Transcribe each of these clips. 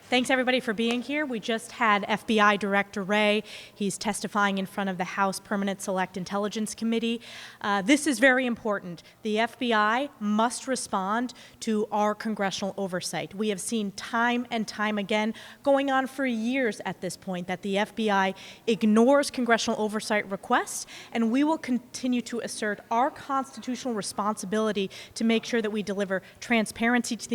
Thanks everybody for being here. We just had FBI Director Wray. He's testifying in front of the House Permanent Select Intelligence Committee. This is very important. The FBI must respond to our congressional oversight. We have seen time and time again, going on for years at this point, that the FBI ignores congressional oversight requests, and we will continue to assert our constitutional responsibility to make sure that we deliver transparency to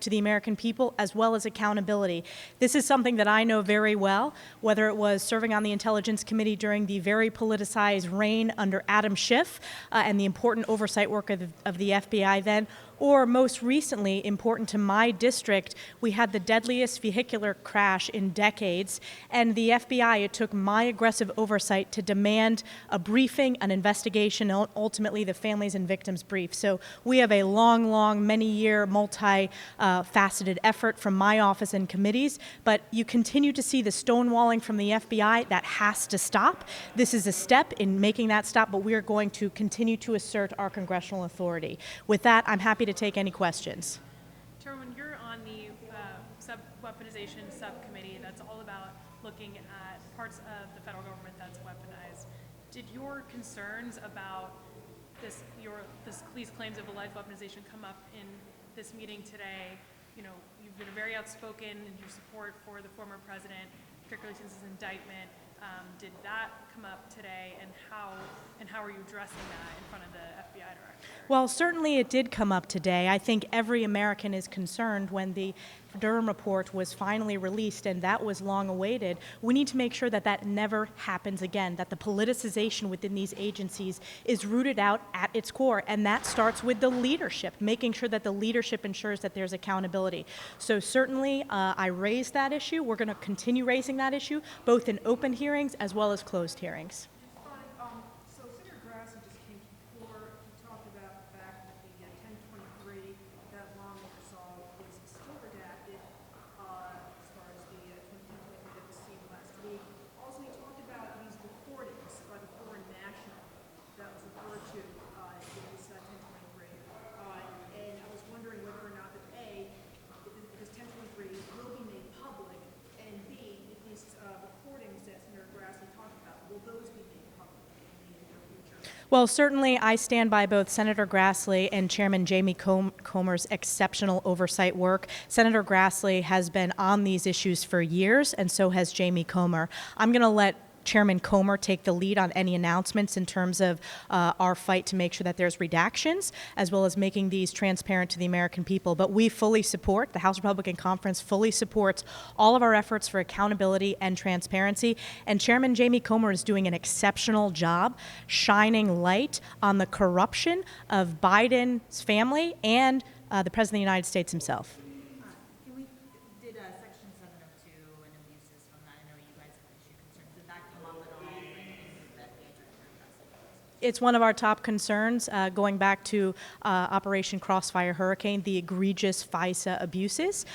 the American people as well as accountability. This is something that I know very well, whether it was serving on the Intelligence Committee during the very politicized reign under Adam Schiff and the important oversight work of the FBI then, or most recently, important to my district, we had the deadliest vehicular crash in decades, and the FBI, it took my aggressive oversight to demand a briefing, an investigation, and ultimately the families and victims brief. So we have a long, many-year, multi-faceted effort from my office and committees, but you continue to see the stonewalling from the FBI. That has to stop. This is a step in making that stop, but we are going to continue to assert our congressional authority. With that, I'm happy to take any questions. Chairman, you're on the weaponization subcommittee that's all about looking at parts of the federal government that's weaponized. Did your concerns about these claims of alleged weaponization come up in this meeting today? You know, you've been very outspoken in your support for the former president, particularly since his indictment. Did that come up today, and how are you addressing that in front of the FBI director? Well, certainly it did come up today. I think every American is concerned when the Durham report was finally released, and that was long awaited. We need to make sure that that never happens again, that the politicization within these agencies is rooted out at its core, and that starts with the leadership, making sure that the leadership ensures that there's accountability. So certainly I raised that issue. We're going to continue raising that issue, both in open hearings as well as closed hearings. So Senator Grassley just came before. He talked about the fact that the 1023, that lawmaker saw, is still redacted as far as the 1023 that was seen last week. Also, he talked about these recordings by the foreign national that was referred to in this 1023. And I was wondering whether or not that A, this 1023 will be made public, and B, if these recordings that Senator Grassley talked about, will those be made public in the near future? Well, certainly I stand by both Senator Grassley and Chairman Jamie Comer's exceptional oversight work. Senator Grassley has been on these issues for years, and so has Jamie Comer. I'm going to let Chairman Comer take the lead on any announcements in terms of our fight to make sure that there's redactions, as well as making these transparent to the American people. But we fully support, the House Republican Conference fully supports all of our efforts for accountability and transparency. And Chairman Jamie Comer is doing an exceptional job shining light on the corruption of Biden's family and the President of the United States himself. Did Section 702 and abuses from that? I know you guys have issued concerns. Did that come up at all? It's one of our top concerns, going back to Operation Crossfire Hurricane, the egregious FISA abuses.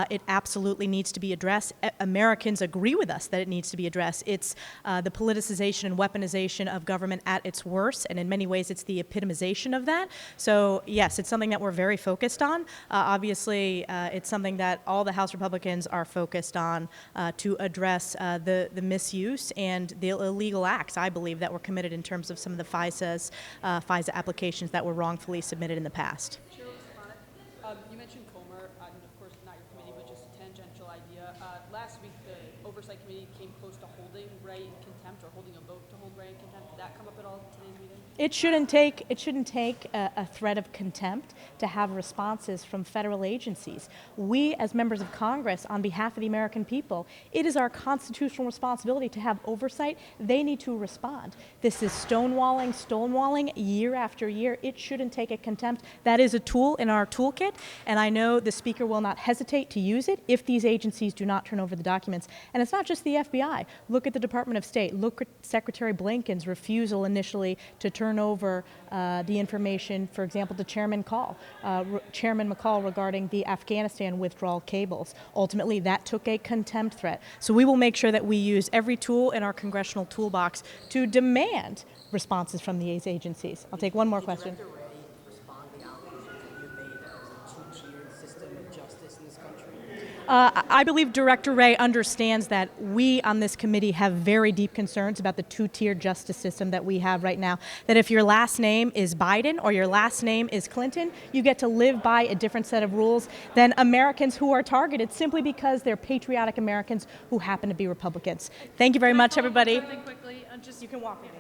It absolutely needs to be addressed. Americans agree with us that it needs to be addressed. It's the politicization and weaponization of government at its worst, and in many ways it's the epitomization of that. So yes, it's something that we're very focused on. Obviously, it's something that all the House Republicans are focused on to address the misuse and the illegal acts, I believe, that were committed in terms of some of the FISA applications that were wrongfully submitted in the past. Chair Stefanik, you mentioned Comer, and of course not your committee, but just a tangential idea. Last week, the Oversight Committee came close to holding Wray in contempt, or holding a vote to hold Wray in contempt. Did that come up at all at today's meeting? It shouldn't take a threat of contempt to have responses from federal agencies. We, as members of Congress, on behalf of the American people, it is our constitutional responsibility to have oversight. They need to respond. This is stonewalling year after year. It shouldn't take a contempt. That is a tool in our toolkit, and I know the Speaker will not hesitate to use it if these agencies do not turn over the documents. And it's not just the FBI. Look at the Department of State. Look at Secretary Blinken's refusal initially to turn over the information, for example, to Chairman McCall regarding the Afghanistan withdrawal cables. Ultimately, that took a contempt threat. So we will make sure that we use every tool in our congressional toolbox to demand responses from these agencies. I'll take one more question. Did Director Wray respond to the allegations that you made as a two-tiered system of justice in this country? I believe Director Wray understands that we on this committee have very deep concerns about the two-tier justice system that we have right now. That if your last name is Biden or your last name is Clinton, you get to live by a different set of rules than Americans who are targeted simply because they're patriotic Americans who happen to be Republicans. Thank you very much, everybody. Something quickly, just You can walk with me.